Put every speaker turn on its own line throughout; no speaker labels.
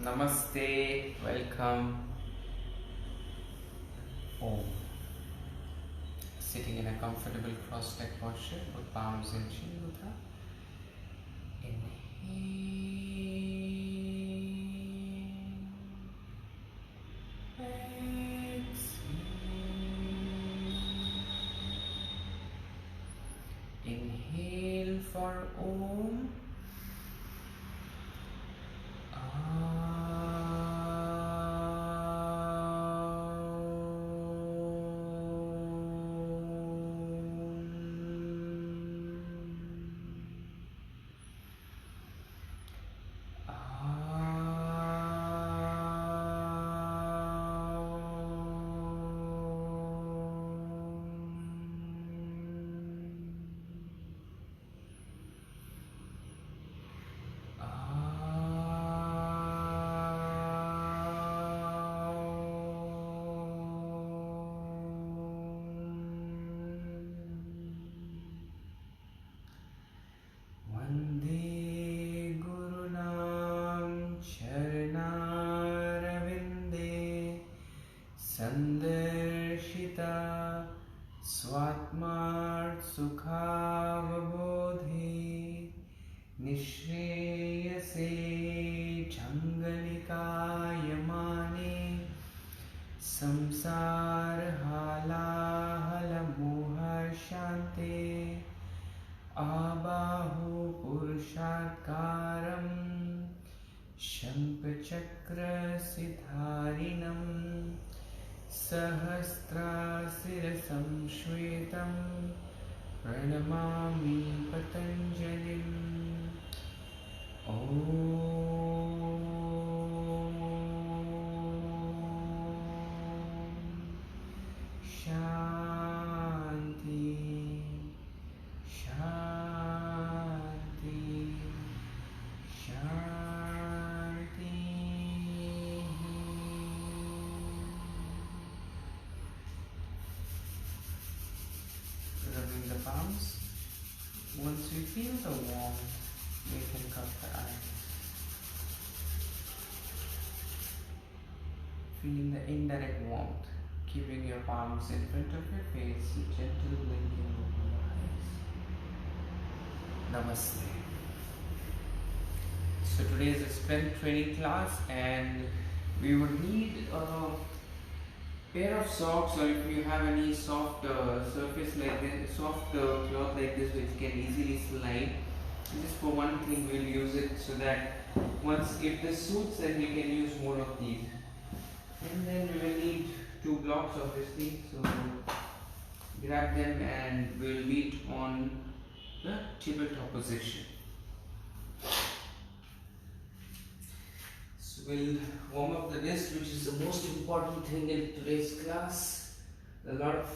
Namaste, welcome. Om. Sitting in a comfortable cross-leg posture with palms in Chin Mudra. Inhale. Exhale. Inhale for Om. Vande Gurunam Charanaravindae Sandarshita Swatmart Sukhavabodhi Nishreyase Janganikayamane Samsar Halahala Shante Abahu Purushakaram Shankachakra Siddharinam Sahasrasirasam Shvetam Pranamami Patanjalim Om Shanti Shanti Shanti. Rubbing the palms. Once you feel the warmth, you can cup the eyes. Feeling the indirect warmth, keeping your palms in front of your face, gentle blinking of your eyes. Namaste. So today is a strength training class and we would need a pair of socks, or if you have any soft surface like this, soft cloth like this which can easily slide. Just for one thing we'll use it, so that once if this suits then we can use more of these. And then we will need 2 blocks obviously, so grab them and we'll meet on the tabletop position. So we'll warm up the wrist, which is the most important thing in today's class. A lot of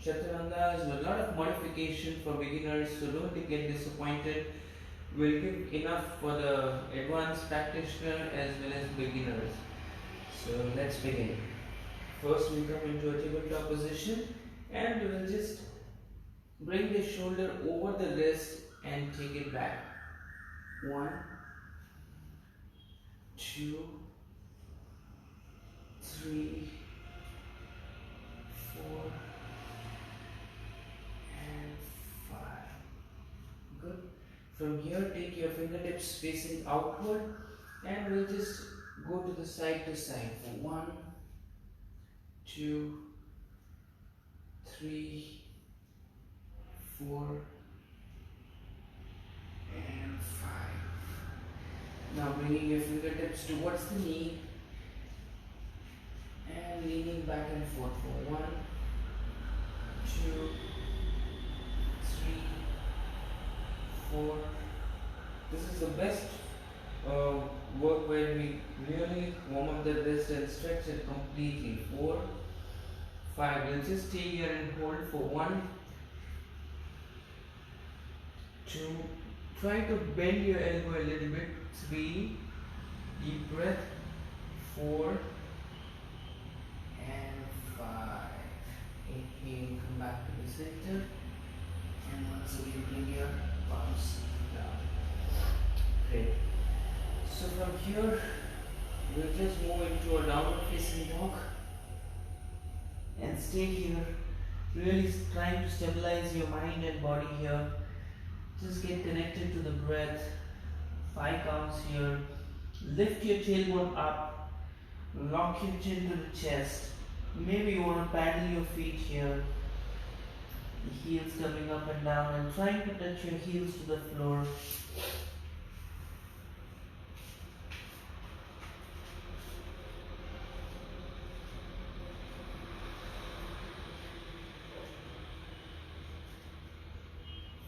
chaturangas, a lot of modification for beginners, so don't get disappointed. We'll give enough for the advanced practitioner as well as beginners. So let's begin. First we come into a tabletop position and we will just bring the shoulder over the wrist and take it back. 1, 2, 3, 4 and 5. Good. From here take your fingertips facing outward and we'll just go to the side to side for 1, 2, 3, 4 and 5. Now bringing your fingertips towards the knee and leaning back and forth for 1, 2, 3, 4. This is the best work where we really warm up the wrist and stretch it completely. 4, 5. We'll just stay here and hold for 1, 2. Try to bend your elbow a little bit. 3. Deep breath. 4 and 5. Inhale, come back to the center. And once again bring your palms down. Great. So from here We'll just move into a downward facing dog and stay here. Really trying to stabilize your mind and body here. Just get connected to the breath. 5 counts here. Lift your tailbone up. Lock your chin to the chest. Maybe you want to paddle your feet here. The heels coming up and down and trying to touch your heels to the floor.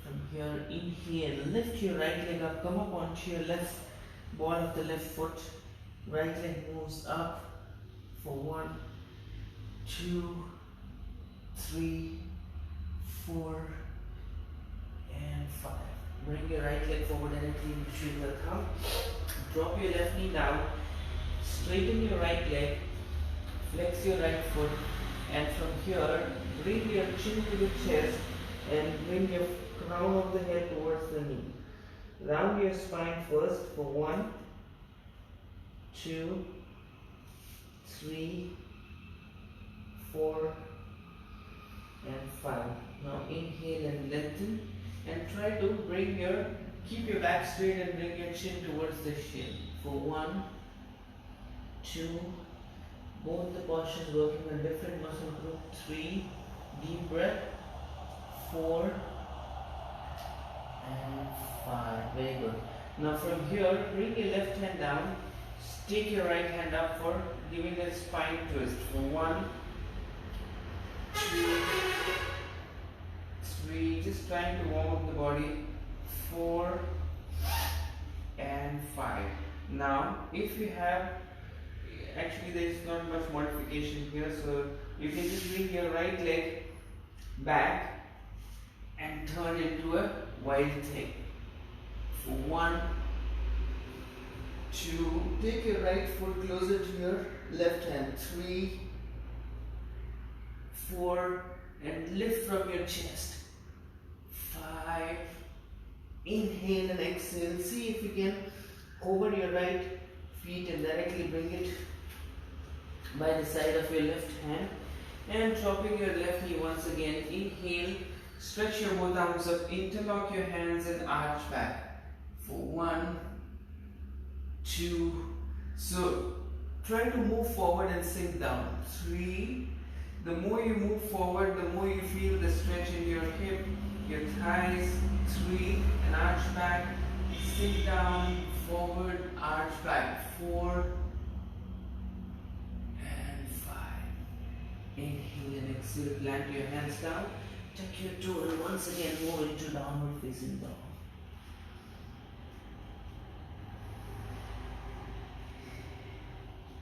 From here, inhale, lift your right leg up, come up onto your left ball of the left foot. Right leg moves up for 1, 2, 3, 4, and 5. Bring your right leg forward directly in between the thumb. Drop your left knee down. Straighten your right leg. Flex your right foot. And from here, bring your chin to the chest and bring your crown of the head towards the knee. Round your spine first for 1, 2, 3, 4, and 5. Now inhale and lengthen and try to keep your back straight and bring your chin towards the shin. For 1, 2, both the postures working on different muscle group. 3, deep breath. 4 and 5. Very good. Now from here, bring your left hand down. Take your right hand up for giving a spine twist. For 1, 2, 3, just trying to warm up the body. 4 and 5. Now, if you have, actually there is not much modification here, so you can just bring your right leg back and turn into a wild thing. For 1, 2, take your right foot closer to your left hand. 3, 4, and lift from your chest. 5, inhale and exhale. See if you can hover your right feet and directly bring it by the side of your left hand. And dropping your left knee once again. Inhale, stretch your both arms up, interlock your hands and arch back. For 1, 2, so try to move forward and sink down. 3, the more you move forward, the more you feel the stretch in your hip, your thighs. 3, and arch back, sink down, forward, arch back. 4 and 5. Inhale and exhale, plant your hands down, tuck your toe and once again move into downward facing dog.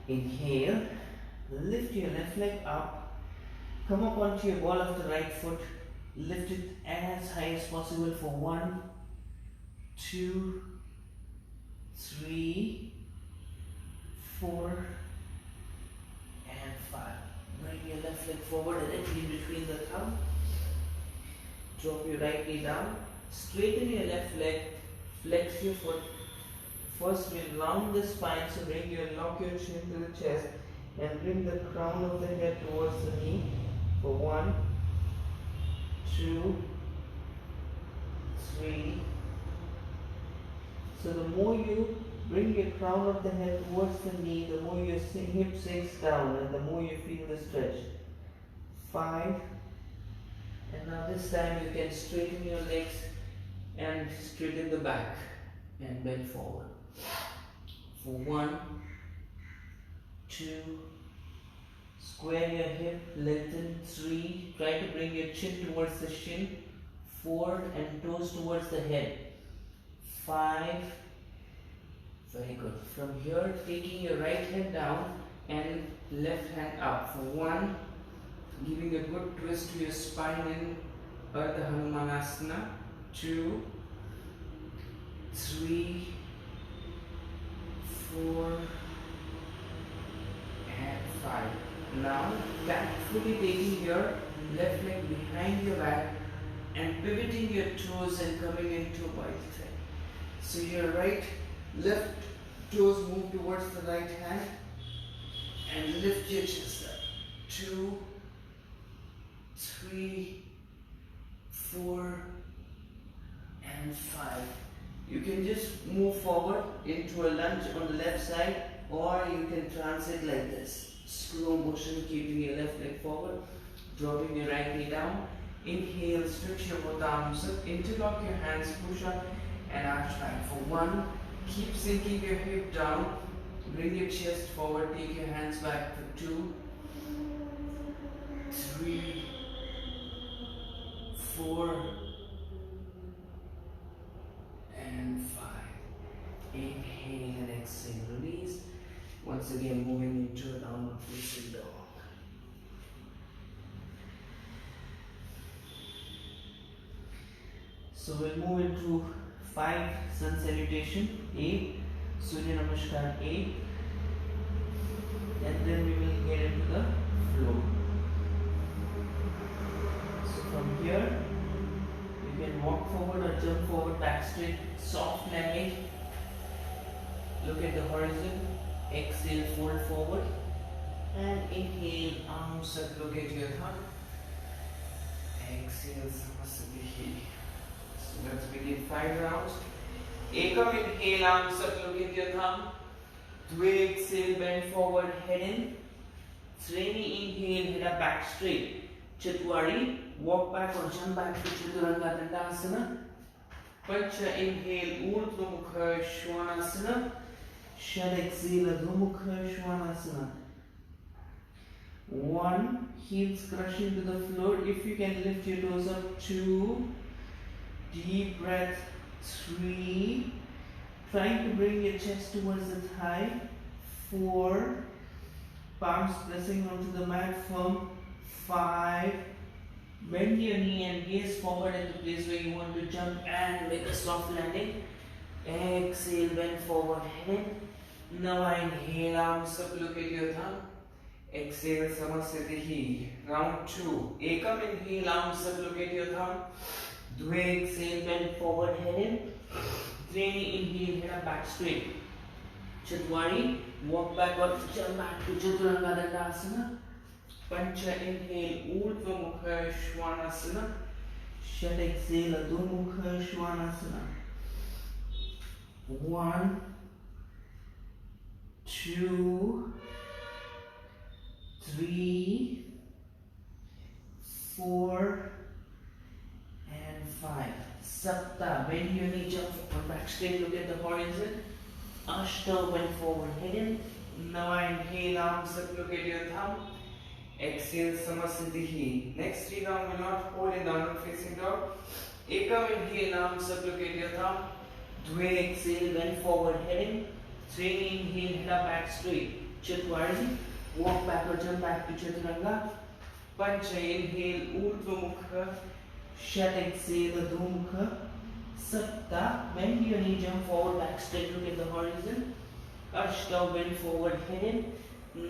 Inhale, lift your left leg up, come up onto your ball of the right foot, lift it as high as possible for 1, 2, 3, 4, and 5. Bring your left leg forward and in between the thumb. Drop your right knee down, straighten your left leg, flex your foot. First we'll round the spine, so lock your chin to the chest and bring the crown of the head towards the knee. For 1, 2, 3. So the more you bring your crown of the head towards the knee, the more your hip sinks down and the more you feel the stretch. 5. And now this time you can straighten your legs and straighten the back and bend forward. For 1, 2, square your hip, lengthen. 3, try to bring your chin towards the shin. 4, and toes towards the head. 5, very good. From here, taking your right hand down and left hand up. For 1, giving a good twist to your spine in Ardha Hanumanasana. 2, 3, 4, and 5. Now, tactfully taking your left leg behind your back and pivoting your toes and coming into a wide thing. So your left toes move towards the right hand and lift your chest up. 2, 3, 4, and 5. You can just move forward into a lunge on the left side, or you can transit like this. Slow motion, keeping your left leg forward, dropping your right knee down. Inhale, stretch your both arms up, interlock your hands, push up and arch back for 1. Keep sinking your hip down, bring your chest forward, take your hands back for 2, 3, 4, and 5. Inhale and exhale, release. Once again, moving into a downward facing dog. So we'll move into 5 sun salutation A, Surya Namaskar A, and then we will get into the flow. So from here, you can walk forward or jump forward, back straight, soft landing. Look at the horizon. Exhale, fold forward, and inhale, arms up, look at your thumb. Exhale, Samasthiti. So let's begin 5 rounds. Ekam, inhale, arms up, look at your thumb. Dve, exhale, bend forward, head in. Sreni, inhale, head up, back straight. Chatwari, walk back or jump back to Chaturanga Dandasana. Pancha, inhale, Urdhva Mukha Svanasana. Shad, exhale, Adho Mukha Svanasana. 1, heels crushing to the floor. If you can lift your toes up. 2, deep breath. 3, trying to bring your chest towards the thigh. 4, palms pressing onto the mat firm. 5, bend your knee and gaze forward at the place where you want to jump and make a soft landing. Exhale, bend forward, head in. Now inhale, arms up, look at your thumb. Exhale, Samasthiti. Round 2. Ekam, inhale, arms up, look at your thumb. Dve, exhale, bend forward, head in. Treni, inhale, head up, back straight. Chatwari, walk back or jump back to Chaturanga Dandasana. Pancha, inhale, Urdhva Mukha Svanasana. Shat, exhale, Adho Mukha Svanasana. 1, 2, 3, 4, and 5. Sapta, bend your knee, jump forward, back straight, look at the horizon. Ashta, bend forward, head in. Now inhale, arms up, look at your thumb. Exhale, Samasthiti. Next 3 rounds will not hold in downward facing dog. Ekam, inhale, arms up, look at your thumb. Dve, exhale, bend forward, head in. Treni, inhale, head up, back straight. Chatwari, walk back or jump back to Chaturanga. Pancha, inhale, Urdhva Mukha. Shat, exhale, Adho Mukha. Sapta, bend your knee, jump forward, back straight, look at the horizon. Ashta, bend forward, head in.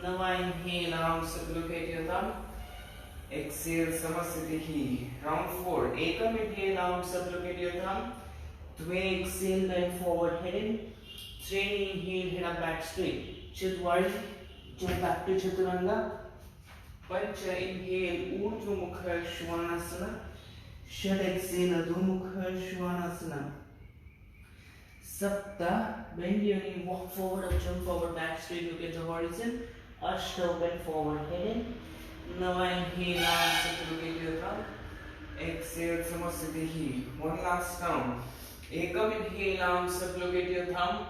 Now inhale, arms up, look at your thumb. Exhale, Samasthiti. Round 4. Ekam, inhale, arms up, look at your thumb. Dve, exhale, bend forward, head in. Treni, inhale, head up, back straight. Chatwari, jump back to Chaturanga. Pancha, inhale, Urdhva Mukha Svanasana. Shat, exhale, Adho Mukha Svanasana. Sapta, bend your knee, walk forward or jump forward, back straight, look at the horizon. Ashta, bend forward, head in. Now inhale, arms up, look at your thumb. Exhale, Samasthiti. 1 last round. Ekam, inhale, arms up, look at your thumb.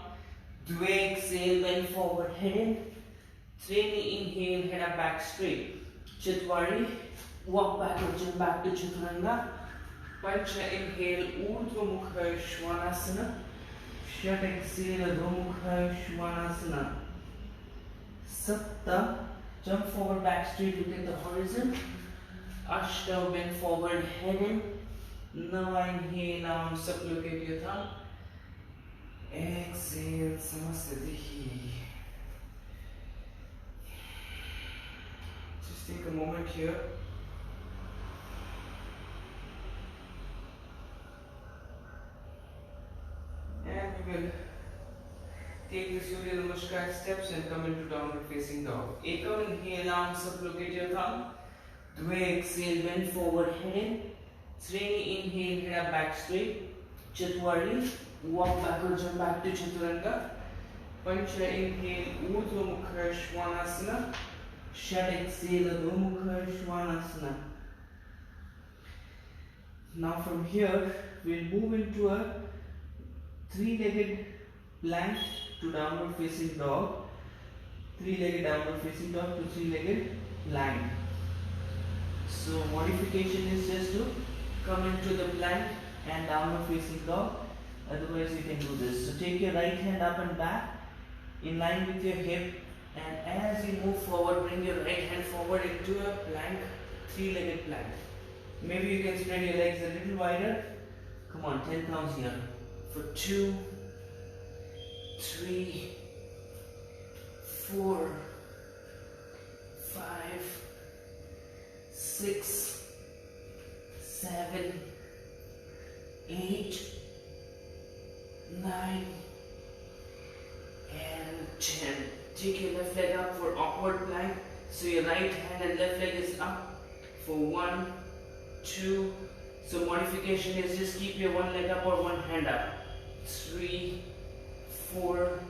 Dve, exhale, bend forward, head in. Treni, inhale, head up, back straight. Chatwari, walk back or jump back to Chaturanga. Pancha, inhale, Urdhva Mukha Svanasana. Shat, exhale, Adho Mukha Svanasana. Sapta, jump forward, back straight, look at the horizon. Ashta, bend forward, head in. Now inhale, arms up, look at your thumb. Exhale, Samasthiti. Just take a moment here. And we will take the Surya Surya Namaskar steps and come into downward facing dog. Ekam, inhale, arms supplicate your thumb. Dve, exhale, bend forward, head in. Sreni, inhale, head up, back straight. Chatwari, walk backwards and back to Chaturanga. Pancha, inhale, Urdhva Mukha Svanasana. Shat, exhale, Adho Mukha Svanasana. Now from here, we'll move into a three-legged plank to downward facing dog. Three-legged downward facing dog to three-legged plank. So modification is just to come into the plank and downward facing dog. Otherwise you can do this. So take your right hand up and back in line with your hip, and as you move forward, bring your right hand forward into a plank, three-legged plank. Maybe you can spread your legs a little wider. Come on, 10 counts here. For 2, 3, 4, 5, 6, 7, 8, 9, and 10. Take your left leg up for awkward plank. So your right hand and left leg is up for 1, 2. So modification is just keep your one leg up or one hand up. 3, 4,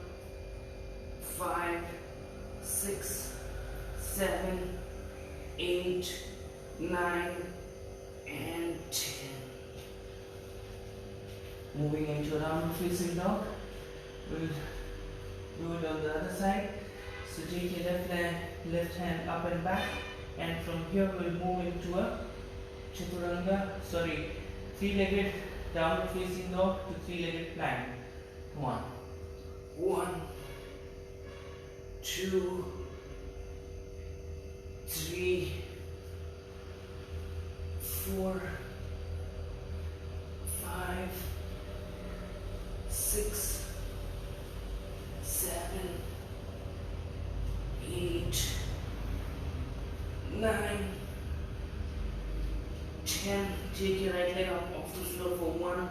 5, 6, 7, 8, 9, and 10. Moving into a downward facing dog. We'll do it on the other side. So take your left hand up and back, and from here we'll move into a three-legged downward facing dog to three-legged plank. Come on. 1, 2, 3, 4, 5, 6, 7, 8, 9, 10. Take your right leg up off the floor for 1,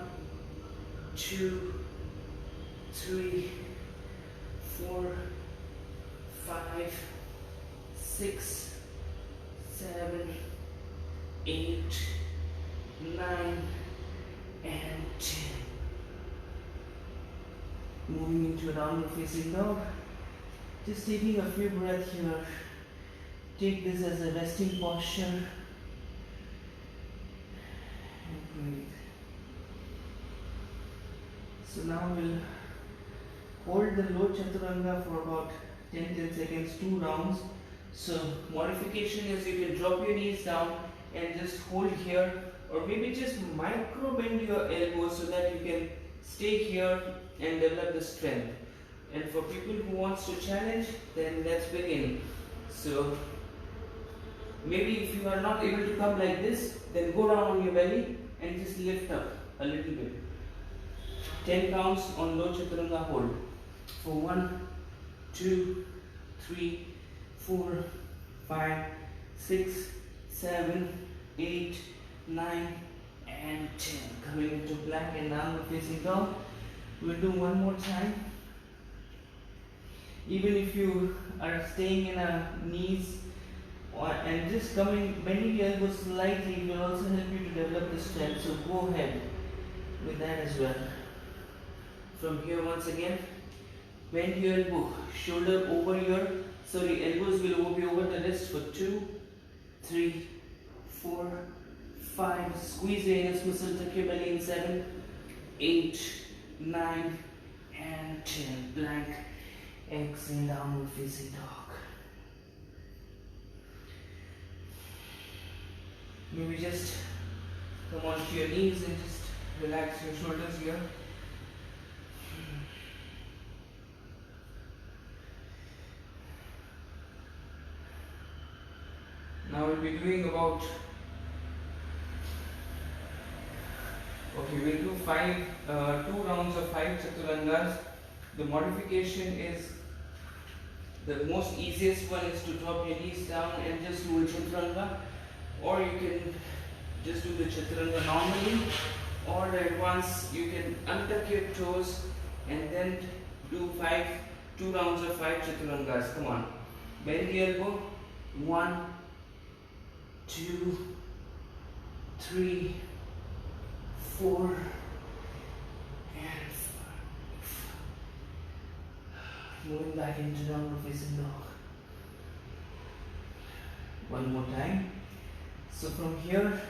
2, 3, 4, 5, 6, 7, 8, 9, and 10. Moving into a downward facing dog. Just taking a few breaths here. Take this as a resting posture. Breathe. So now we'll hold the low chaturanga for about 10 seconds, 2 rounds. So modification is you can drop your knees down and just hold here, or maybe just micro bend your elbows so that you can stay here and develop the strength. And for people who wants to challenge, then let's begin. So maybe if you are not able to come like this, then go down on your belly and just lift up a little bit. 10 counts on low chaturanga hold. For 1, 2, 3, 4, 5, 6, 7, 8, 9, and 10. Coming into plank and downward facing dog. We'll do one more time. Even if you are staying in a knees and just bending your elbows slightly will also help you to develop the strength. So go ahead with that as well. From here once again, bend your elbow, shoulder over elbows will be over the wrist for 2, 3, 4, 5. Squeeze your anus muscle, tuck your belly in 7, 8, 9, and 10. Plank. Exhale, downward facing dog. Maybe just come onto your knees and just relax your shoulders here. Now we'll be doing about, we'll do 2 rounds of 5 chaturangas. The modification is, the most easiest one is to drop your knees down and just do a chaturanga, or you can just do the chaturanga normally, or at once you can untuck your toes and then do 5 2 rounds of 5 chaturangas. Come on. Bend the elbow. 1, 2, 3, 4, and 5. Moving back into downward facing dog. One more time. So from here,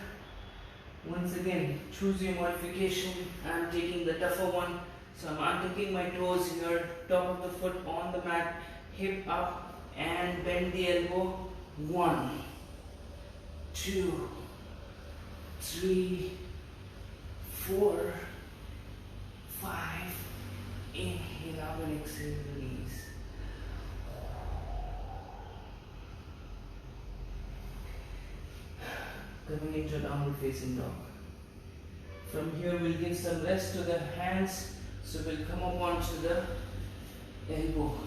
once again, choose your modification. I'm taking the tougher one. So I'm untucking my toes here, top of the foot on the mat, hip up and bend the elbow. 1, 2, 3, 4, 5. Inhale up and exhale, release. Coming into downward facing dog. From here we'll give some rest to the hands. So we'll come up onto the elbow.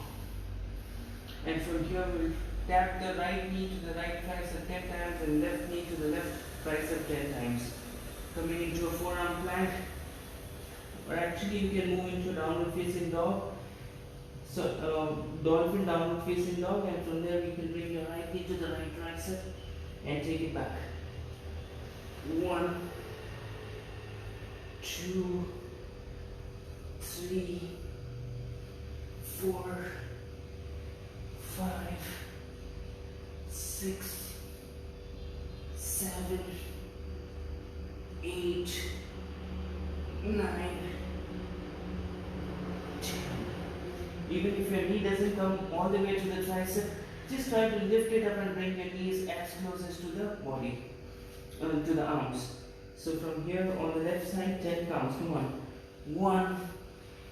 And from here we'll tap the right knee to the right tricep 10 times and left knee to the left tricep 10 times. Coming into a forearm plank. Or actually you can move into downward facing dog. So dolphin downward facing dog, and from there we can bring your right knee to the right tricep and take it back. 1, 2, 3, 4, 5, 6, 7, 8, 9, 10. Even if your knee doesn't come all the way to the tricep, just try to lift it up and bring your knees as close as to the body, to the arms. So from here on the left side, 10 counts. Come on. 1.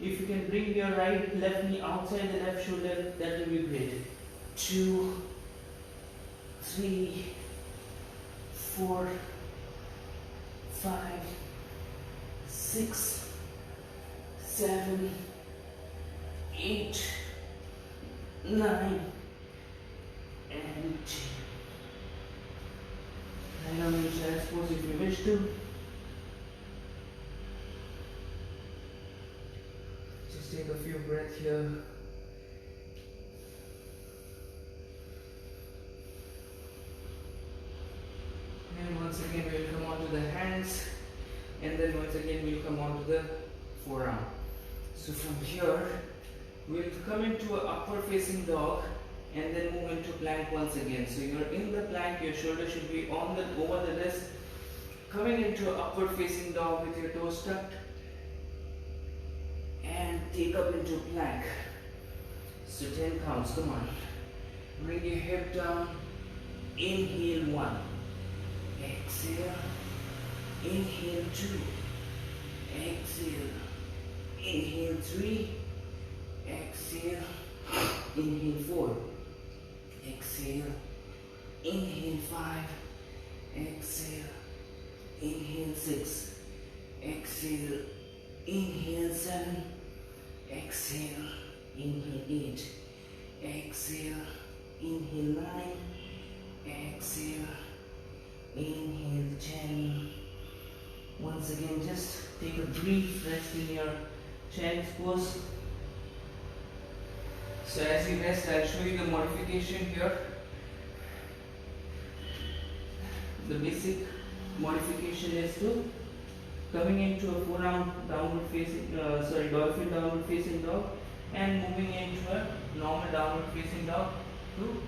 If you can bring your left knee outside the left shoulder, that will be great. 2, 3, 4, 5, 6, 7, 8, 9, and 10. Lie on your chest pose if you wish to. Just take a few breaths here. And once again we'll come onto the hands, and then once again we'll come onto the forearm. So from here we'll come into an upward facing dog and then move into plank once again. So you're in the plank, your shoulder should be on the over the wrist. Coming into an upward facing dog with your toes tucked, and take up into plank. So 10 counts, come on. Bring your hip down. Inhale 1. Exhale. Inhale 2. Exhale. Inhale 3. Exhale. Inhale 4. Exhale. Inhale 5. Exhale. Inhale 6. Exhale. Inhale 7. Exhale. Inhale 8. Exhale. Inhale 9. Exhale. Inhale 10. Once again, just take a brief rest in your child's pose. So as you rest, I'll show you the modification here. The basic modification is to coming into a forearm downward facing, dolphin downward facing dog, and moving into a normal downward facing dog to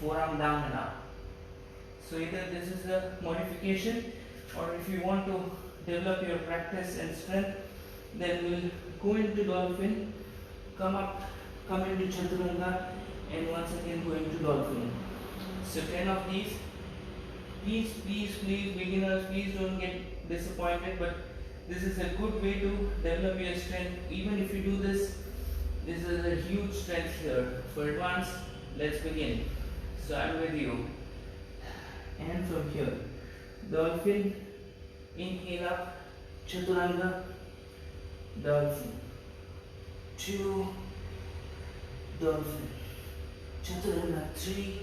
forearm down and up. So either this is the modification, or if you want to develop your practice and strength, then we'll go into dolphin, come into chaturanga, and once again go into dolphin. So 10 of these. Please beginners, please don't get disappointed, but this is a good way to develop your strength. Even if you do this, this is a huge strength here. For advanced, let's begin. So I'm with you. And from here, dolphin, inhale up, chaturanga, dolphin, 2, dolphin, chaturanga 3,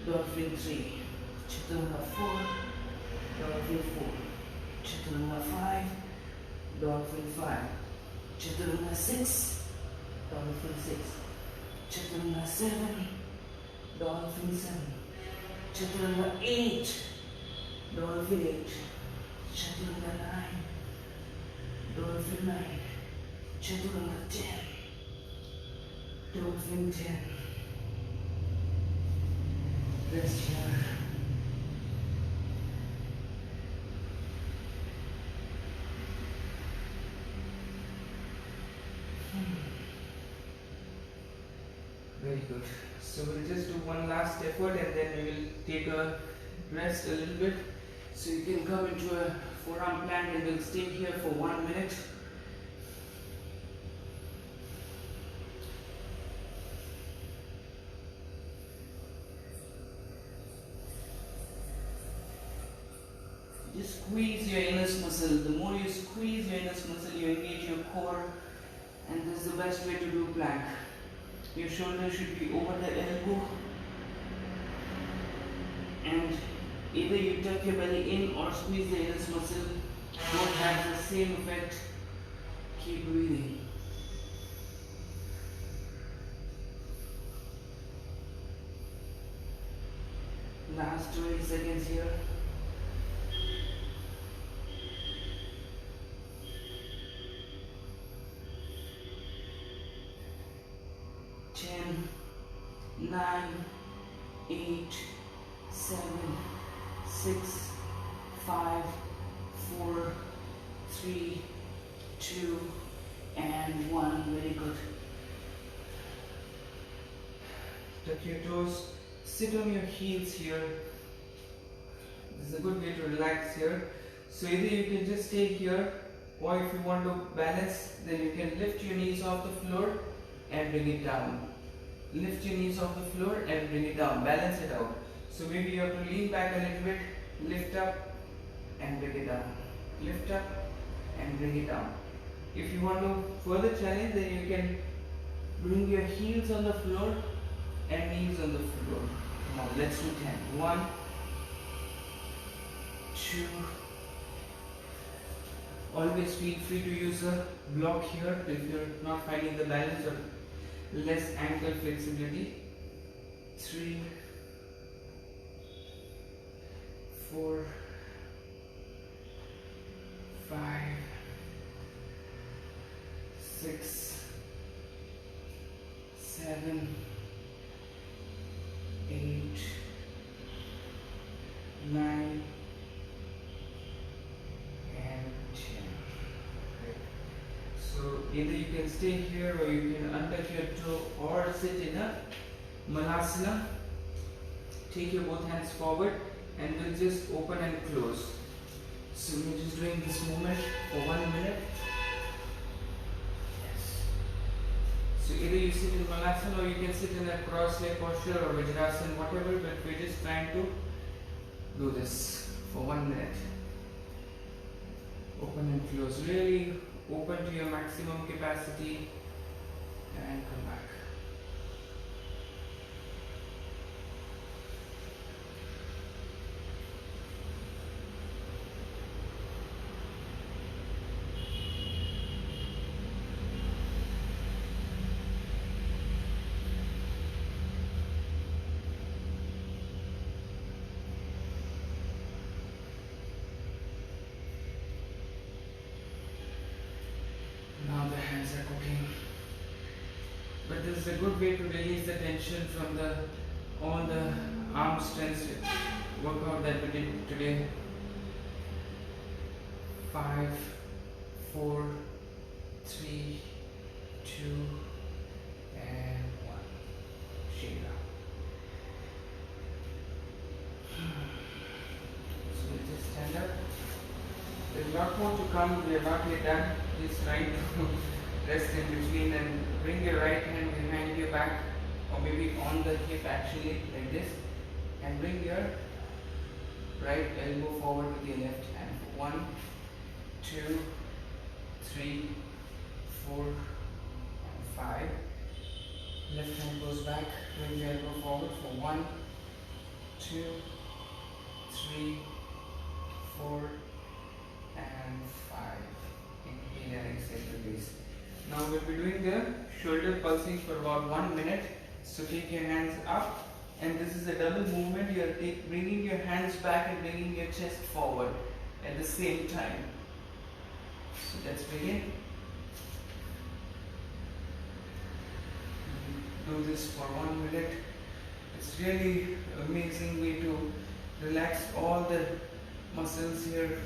dolphin 3, chaturanga 4, dolphin 4, chaturanga 5, dolphin 5, chaturanga 6, dolphin 6, chaturanga 7, dolphin 7, chaturanga 8, dolphin 8, chaturanga 9, dolphin 9, chaturanga 10, dolphin 10. Rest here. Very good. So we'll just do one last effort and then we will take a rest a little bit. So you can come into a forearm plank and we'll stay here for 1 minute. Just squeeze your inner muscle. The more you squeeze your inner muscle, you engage your core, and this is the best way to do plank. Your shoulder should be over the elbow, and either you tuck your belly in or squeeze the inner muscle. Both have the same effect. Keep breathing. Last 20 seconds here. 10, 9, 8, 7, 6, 5, 4, 3, 2, and 1. Very good. Tuck your toes. Sit on your heels here. This is a good way to relax here. So either you can just stay here, or if you want to balance, then you can lift your knees off the floor and bring it down. Lift your knees off the floor and bring it down. Balance it out. So maybe you have to lean back a little bit, lift up and bring it down. Lift up and bring it down. If you want to further challenge, then you can bring your heels on the floor and knees on the floor. Now let's do 10. 1, 2. Always feel free to use a block here if you're not finding the balance or less ankle flexibility. 3, 4, 5, 6, 7, 8, 9, and 10. Great. So either you can stay here or you can untouch your toe or sit in a Malasana. Take your both hands forward and we'll just open and close. So we're just doing this movement for 1 minute. Yes. So either you sit in Malasana or you can sit in a cross leg posture or Vajrasana, whatever, but we're just trying to do this for 1 minute. Open and close. Really open to your maximum capacity and come back. Now the hands are cooking. But this is a good way to release the tension from all the arm strength workout that we did today. 5, 4, 3, 2, and 1. Shake it out. So we'll just stand up. There's a lot more to come. We are not yet done. Just trying to rest in between and bring your right hand behind your back or maybe on the hip actually like this, and bring your right elbow forward with your left hand. 1, 2, 3, 4, and 5. Left hand goes back, bring your elbow forward for 1, 2, 3, 4, and 5. Inhale and exhale, release. Now we'll be doing the shoulder pulsing for about 1 minute. So take your hands up, and this is a double movement. You are bringing your hands back and bringing your chest forward at the same time. So let's begin. Do this for 1 minute. It's really amazing way to relax all the muscles here.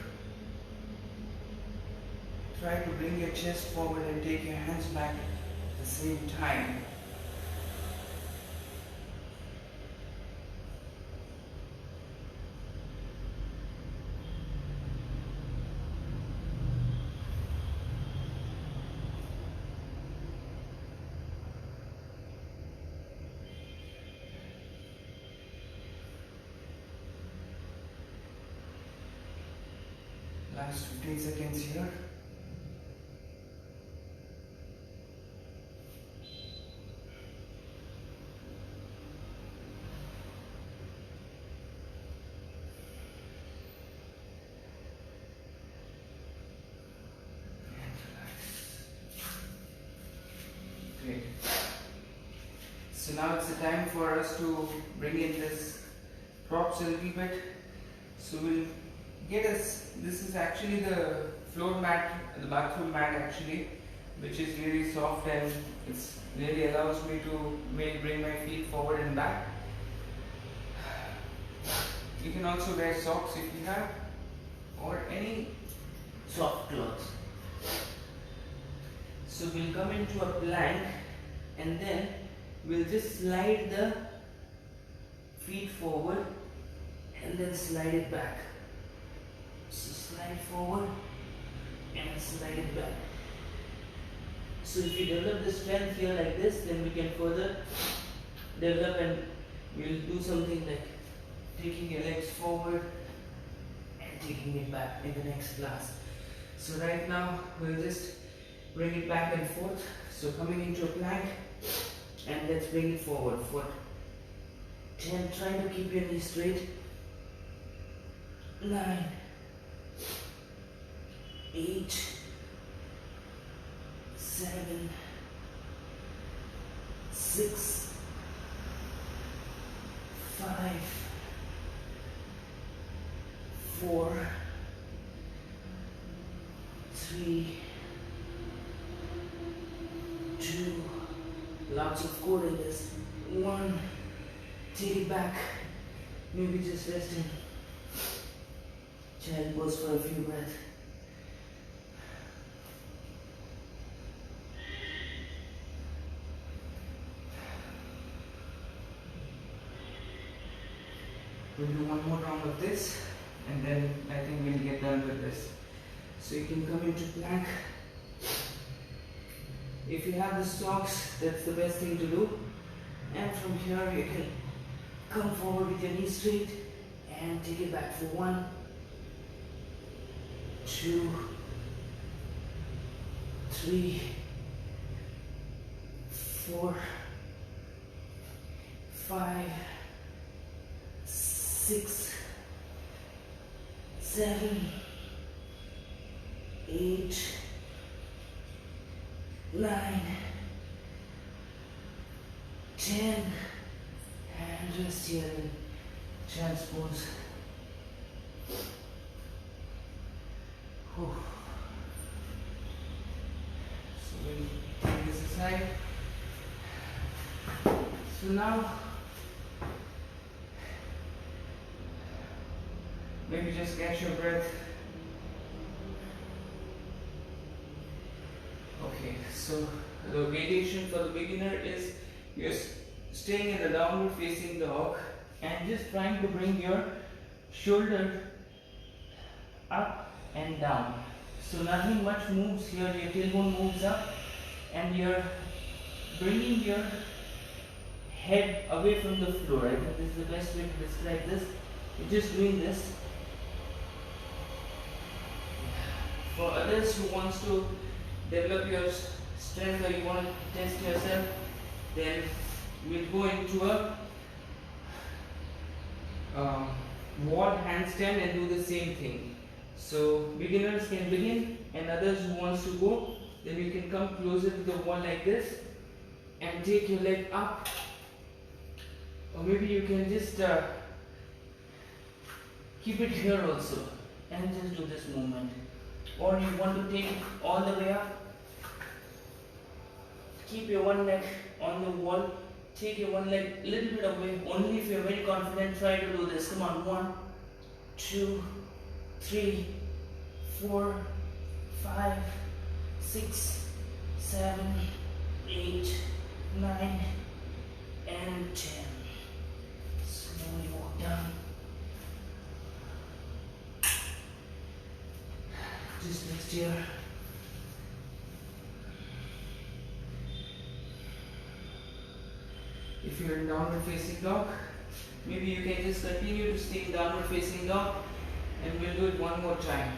Try to bring your chest forward and take your hands back at the same time. Last 15 seconds here. Great. So now it's the time for us to bring in this props a little bit. So we'll get us, this is actually the floor mat, the bathroom mat actually, which is really soft and it really allows me to bring my feet forward and back. You can also wear socks if you have, or any soft clothes. So we'll come into a plank and then we'll just slide the feet forward and then slide it back. So slide forward and slide it back. So if you develop the strength here like this, then we can further develop and we'll do something like taking your legs forward and taking it back in the next class. So right now we'll just bring it back and forth. So coming into a plank and let's bring it forward for 10, trying to keep your knees straight. 9, 8, 7, 6, 5, 4, 3, 2, lots of core in this. 1, take it back, maybe just resting. Child pose for a few breaths. We'll do one more round of this and then I think we'll get done with this. So you can come into plank. If you have the socks, that's the best thing to do. And from here you can come forward with your knees straight and take it back for 1, 2, 3, 4, 5, 6, 7, 8, 9, 10, and rest here in child's pose. Whew. So we'll take this aside. So now maybe just catch your breath. Okay, so the variation for the beginner is you're staying in the downward facing dog and just trying to bring your shoulder up and down. So nothing much moves here, your tailbone moves up and you're bringing your head away from the floor. I think this is the best way to describe this. You're just doing this. For others who wants to develop your strength or you want to test yourself, then we'll go into a wall handstand and do the same thing. So beginners can begin and others who wants to go Then you can come closer to the wall like this and take your leg up, or maybe you can just keep it here also and just do this movement. Or you want to take it all the way up, keep your one leg on the wall, take your one leg a little bit away. Only if you're very confident, try to do this. Come on, 1, 2, 3, 4, 5, 6, 7, 8, 9, and 10. Slowly walk down. Just next here. If you're in downward facing dog, maybe you can just continue to stay in downward facing dog, and we'll do it one more time.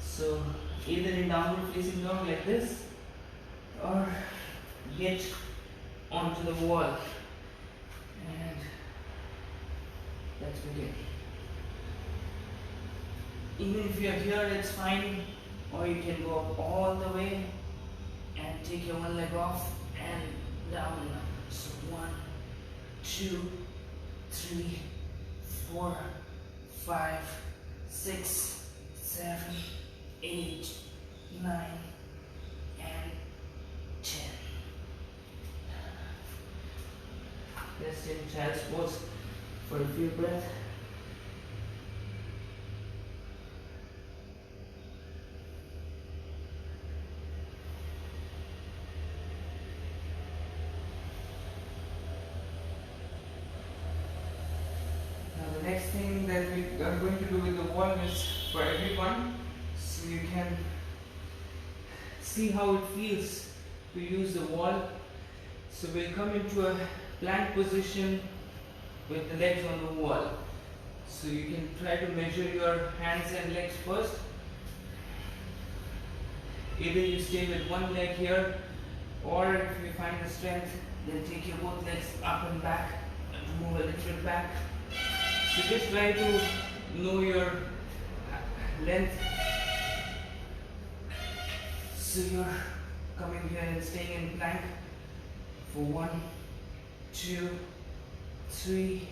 So either in downward facing dog like this, or get onto the wall, and let's begin. Even if you're here, it's fine, or you can go up all the way and take your one leg off and down. So 1, 2, 3, 4, 5, 6, 7, 8, 9, and 10. Let's take child's pose for a few breaths. Next thing that we are going to do with the wall is for everyone, so you can see how it feels to use the wall. So we'll come into a plank position with the legs on the wall. So you can try to measure your hands and legs first. Either you stay with one leg here, or if you find the strength, then take your both legs up and back and move a little bit back. So just try to know your length. So you're coming here and staying in plank for 1, 2, 3,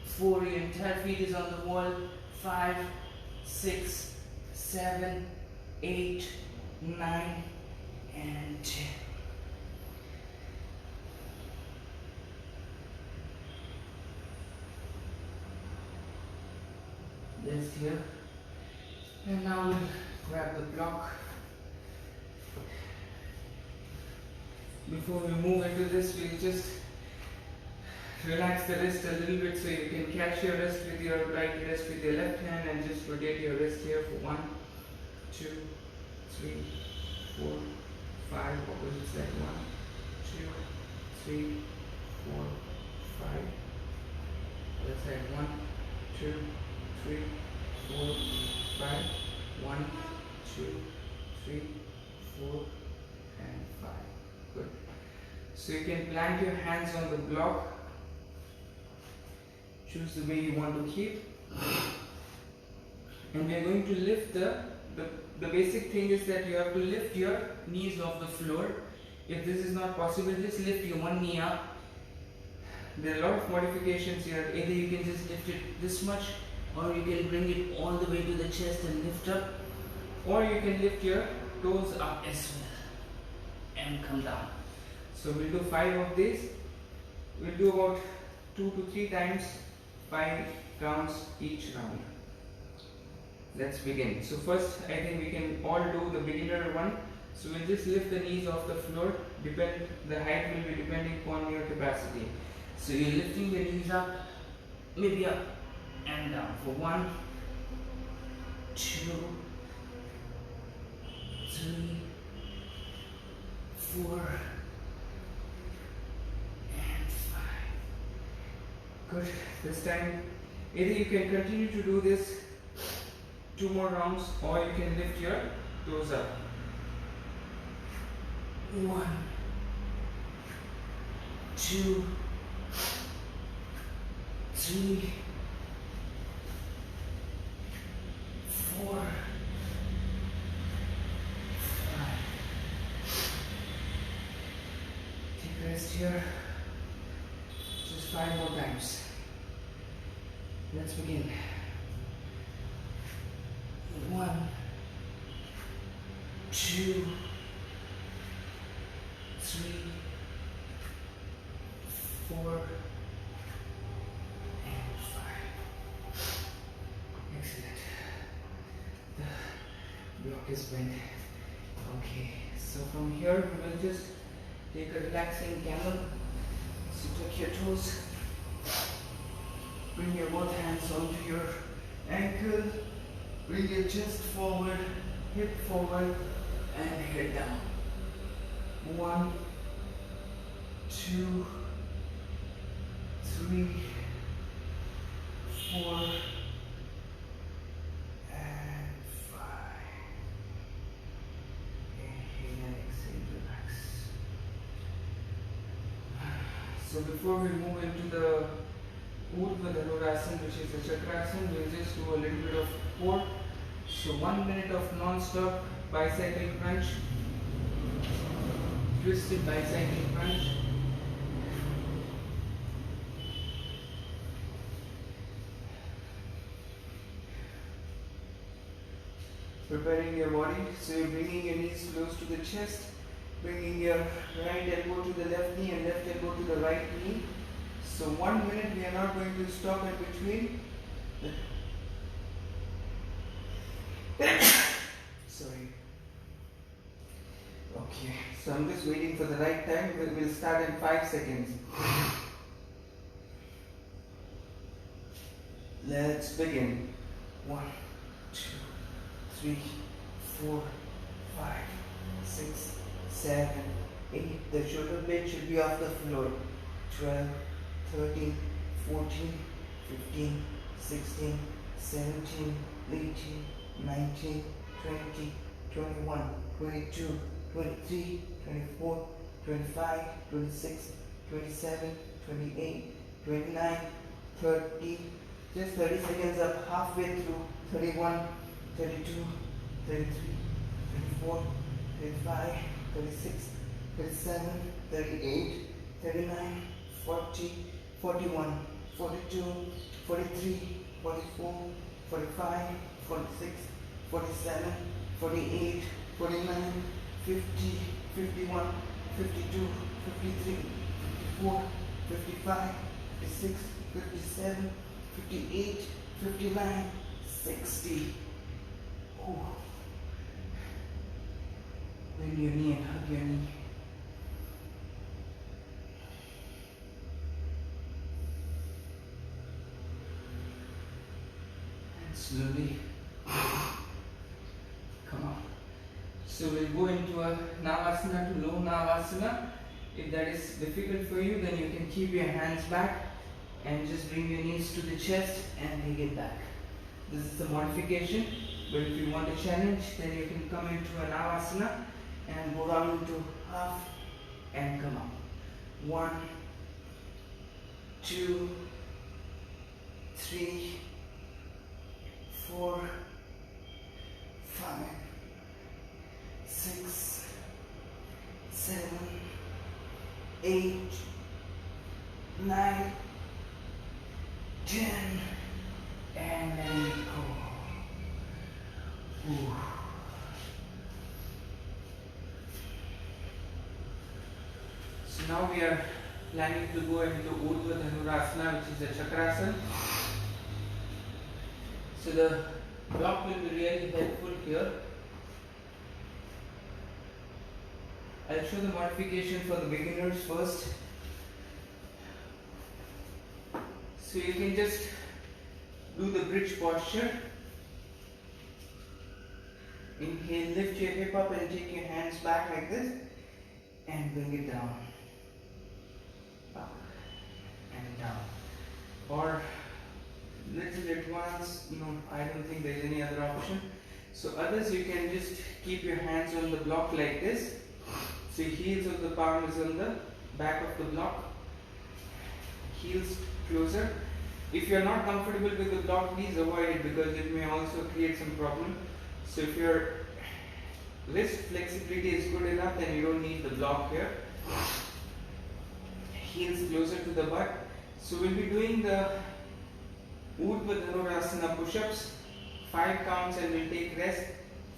4. Your entire feet is on the wall. 5, 6, 7, 8, 9, and 10. This here, and now we'll grab the block. Before we move into this, we'll just relax the wrist a little bit, so you can catch your wrist with your right wrist with your left hand and just rotate your wrist here for 1, 2, 3, 4, 5, opposite side. 1, 2, 3, 4, 5. Other side. 1, 2, 3, 4, 5. 1, 2, 3, 4, and 5. Good. So you can plant your hands on the block. Choose the way you want to keep. And we are going to lift the basic thing is that you have to lift your knees off the floor. If this is not possible, just lift your one knee up. There are a lot of modifications here. Either you can just lift it this much, or you can bring it all the way to the chest and lift up, or you can lift your toes up as well and come down. So we'll do 5 of these. We'll do about 2 to 3 times, 5 rounds each round. Let's begin. So first, I think we can all do the beginner one. So we'll just lift the knees off the floor. The height will be depending upon your capacity. So you're lifting the knees up, maybe up and down for 1, 2, 3, 4, and 5. Good. This time, either you can continue to do this 2 more rounds, or you can lift your toes up. 1, 2, 3, 4, 5, here. Just 5 more times. Let's begin. 1, 2, 3, 4, and 5. Excellent. The block is bent. Okay, so from here we will just take a relaxing camel. So tuck your toes. Bring your both hands onto your ankle. Bring your chest forward, hip forward, and head down. 1, 2, 3, 4, and 5. Inhale and exhale, relax. So before we move into the Urdhva Dhanurasana, which is the Chakrasana, we'll just do a little bit of core. So 1 minute of non-stop bicycle crunch, twisted bicycle crunch. Preparing your body, so you're bringing your knees close to the chest, bringing your right elbow to the left knee and left elbow to the right knee. So 1 minute, we are not going to stop in between. Sorry. Okay, so I'm just waiting for the right time. We'll start in 5 seconds. Let's begin. 1, 2, 3, 4, 5, 6, 7, 8. The shoulder blade should be off the floor. 12, 13, 14, 15, 16, 17, 18, 19, 20, 21, 22, 23, 24, 25, 26, 27, 28, 29, 30. Just 30 seconds up, halfway through. 31, 32, 33, 34, 35, 36, 37, 38, 39, 40, 41, 42, 43, 44, 45, 46, 47, 48, 49, 50, 51, 52, 53, 54, 55, 56, 57, 58, 59, 60. Ooh. Bend your knee and hug your knee. And slowly come on. So we'll go into a Navasana to low Navasana. If that is difficult for you, then you can keep your hands back and just bring your knees to the chest and take it back. This is the modification, but if you want a challenge, then you can come into a Navasana and go down into half and come up. 1, 2, 3, 4, 5, 6, 7, 8, 9, 10, and let it go. Ooh. So now we are planning to go into Urdhva Dhanurasana, which is a Chakrasana. So the block will be really helpful here. I'll show the modification for the beginners first. So you can just do the bridge posture. Inhale, lift your hip up and take your hands back like this and bring it down. Up and down. Or little advanced, I don't think there is any other option. So others, you can just keep your hands on the block like this. So heels of the palm is on the back of the block. Heels closer. If you are not comfortable with the block, please avoid it because it may also create some problem. So if your wrist flexibility is good enough, then you don't need the block here. heels closer to the butt. So we'll be doing the Urdhva Dhanurasana push-ups. 5 counts and we'll take rest.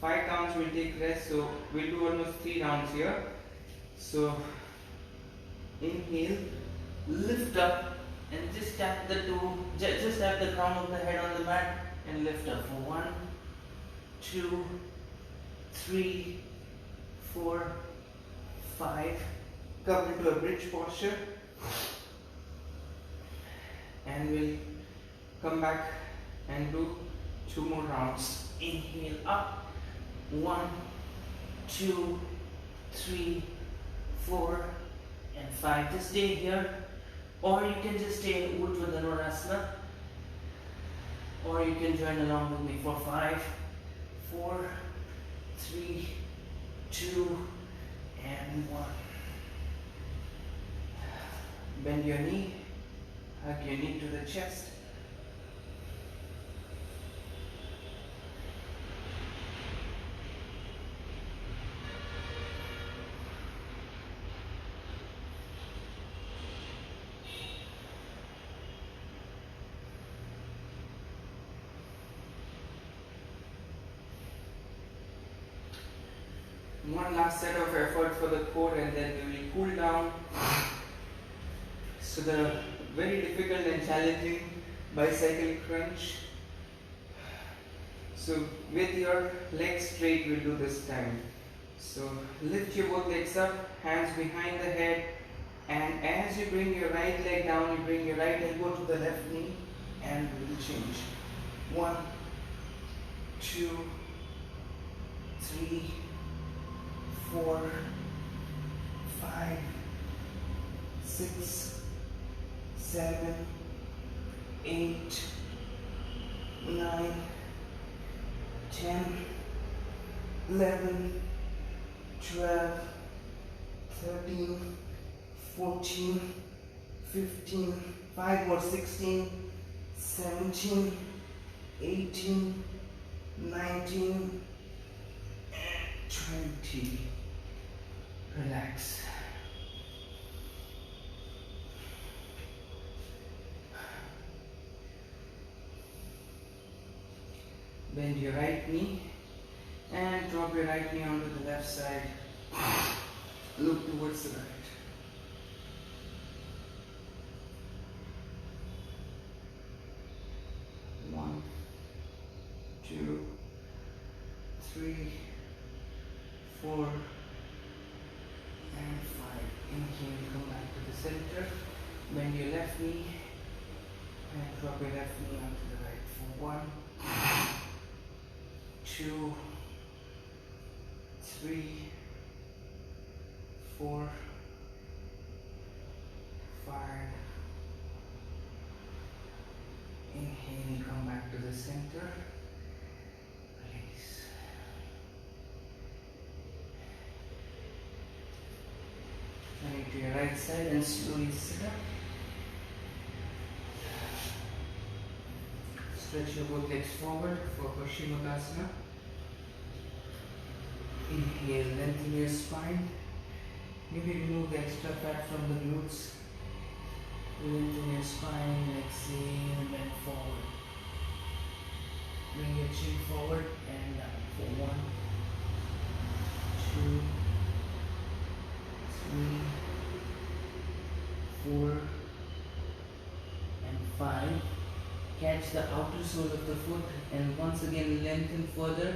5 counts we'll take rest. So we'll do almost 3 rounds here. So inhale, lift up, and just tap the toe, just tap the crown of the head on the mat and lift up for 1, 2, 3, 4, 5. Come into a bridge posture, and we'll come back and do 2 more rounds. Inhale up, 1, 2, 3, 4, and 5. Just stay here, or you can just stay in Urdhva Dhanurasana, or you can join along with me for 5, 4, 3, 2, and 1. Bend your knee, hug your knee to the chest. One last set of effort for the core, and then we will cool down. So the very difficult and challenging bicycle crunch. So with your legs straight, we'll do this time. So lift your both legs up, hands behind the head, and as you bring your right leg down, you bring your right elbow to the left knee, and we will change. 1, 2, 3, 4, 5, 6, 7, 8, 9, 10, 11, 12, 13, 14, 15, 5 more, 16, 17, 18, 19, and 20. Relax. Bend your right knee and drop your right knee onto the left side. Look towards the right. One, 2, 3, 4, and 5. Inhale, come back to the center. Bend your left knee and drop your left knee onto the right for 1, 2, 3, 4, 5. Inhale, come back to the center. Release. Turning to your right side and slowly sit up. Stretch your both legs forward for Paschimottanasana. Inhale, lengthen your spine. Maybe remove the extra fat from the glutes. Lengthen your spine, exhale, and bend forward. Bring your chin forward and down for 1, 2, 3, 4, and 5. Catch the outer sole of the foot and once again lengthen further.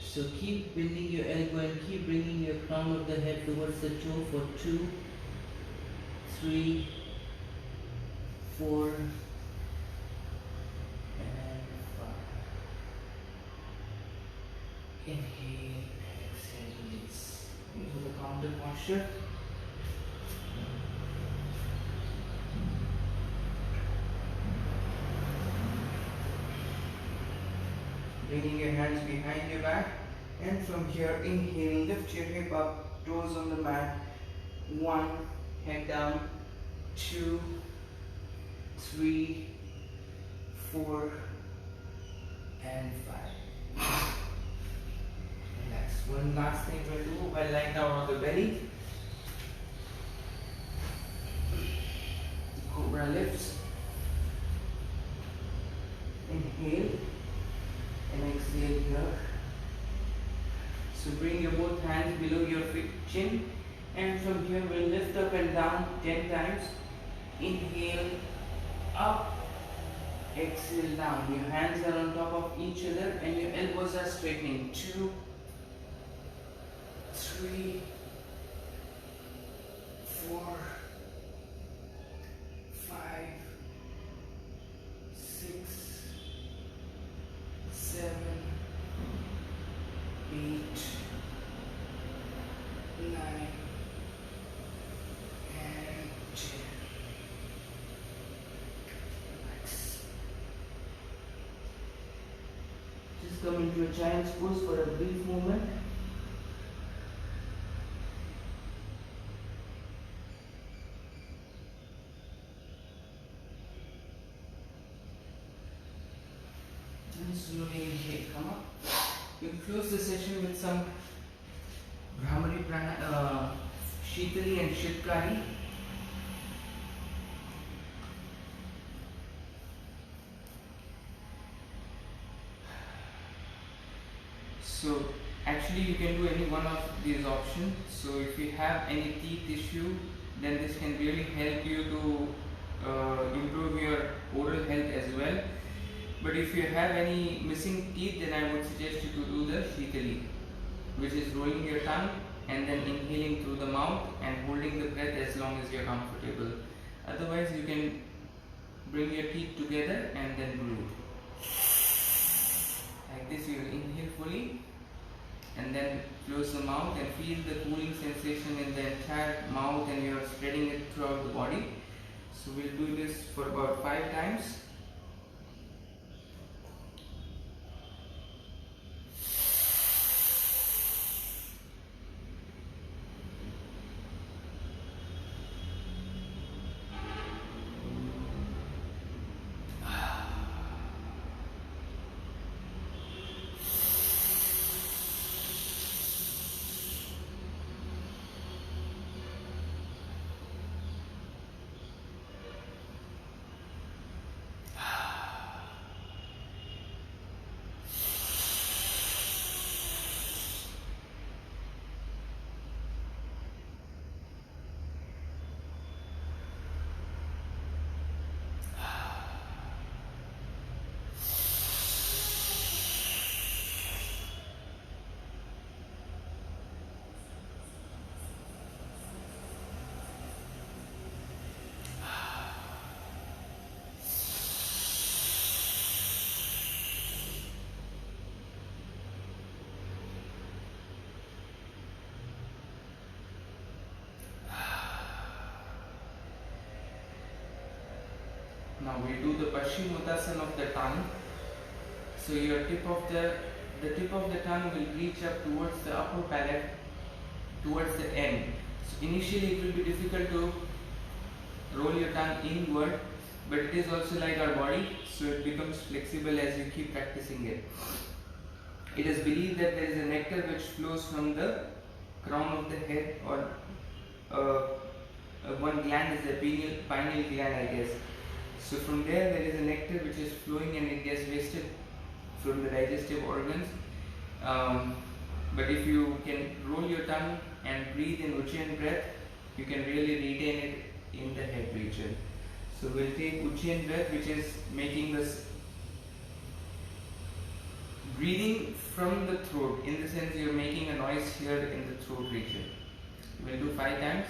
So keep bending your elbow and keep bringing your crown of the head towards the toe for 2, 3, 4, and 5. Inhale, exhale, release. Into the counter posture. Bringing your hands behind your back, and from here inhale, lift your hip up, toes on the mat. 1, head down. 2, 3, 4, and 5. Relax. One last thing we'll do while lying down on the belly. inhale and exhale here. So bring your both hands below your chin, and from here we'll lift up and down 10 times. Inhale, up, exhale down. Your hands are on top of each other and your elbows are straightening. 2, 3, 4, 5, 6, 7, 8, 9, and 10. Relax. Just come into a child's pose for a brief moment. And slowly inhale, come up. We'll close the session with some Bhramari Shitali and Shitkari. So actually you can do any one of these options. So if you have any teeth issue, then this can really help you to improve your oral health as well. But if you have any missing teeth, then I would suggest you to do the Shitali, which is rolling your tongue and then inhaling through the mouth and holding the breath as long as you are comfortable. Otherwise you can bring your teeth together and then breathe. Like this, you will inhale fully and then close the mouth and feel the cooling sensation in the entire mouth, and you are spreading it throughout the body. So we'll do this for about 5 times. Now we do the Paschimottanasana of the tongue. So your tip of the tongue will reach up towards the upper palate, towards the end. So initially it will be difficult to roll your tongue inward, but it is also like our body, so it becomes flexible as you keep practicing it. It is believed that there is a nectar which flows from the crown of the head, or one gland is the pineal gland, I guess. So from there is a nectar which is flowing and it gets wasted from the digestive organs. But if you can roll your tongue and breathe in Ujjayi breath, you can really retain it in the head region. So we'll take Ujjayi breath, which is making this breathing from the throat. In the sense, you're making a noise here in the throat region. We'll do 5 times.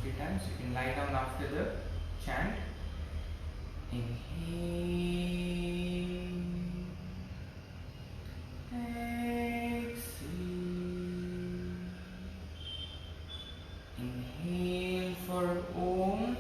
3 times. You can lie down after the chant. Inhale, exhale. Inhale for Om.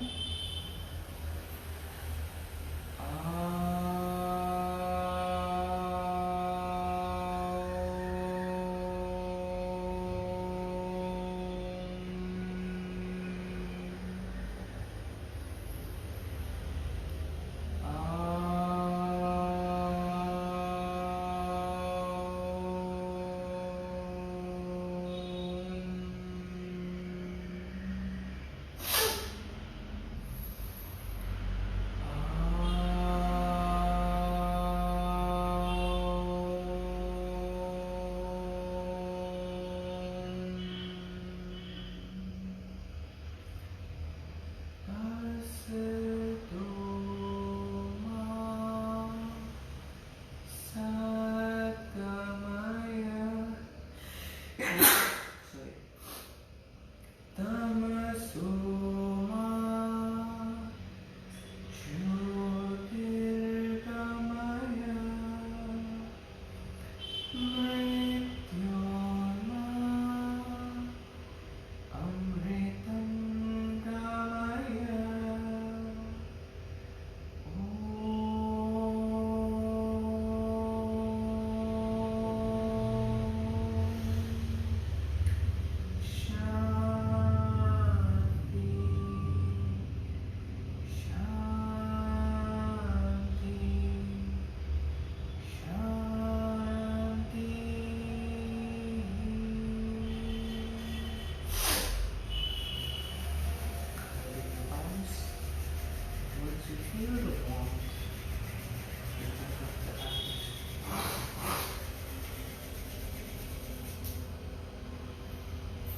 Feel the warmth because of the atmosphere.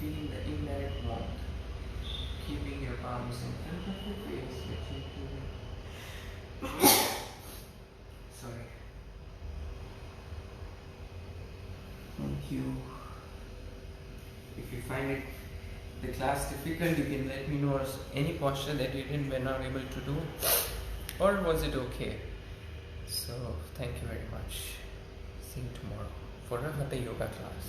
Feeling the indirect warmth. Keeping your palms in front of your face, Sorry. Thank you. If you find the class difficult, you can let me know any posture that you were not able to do, or was it okay? So thank you very much. See you tomorrow for a Hatha Yoga class.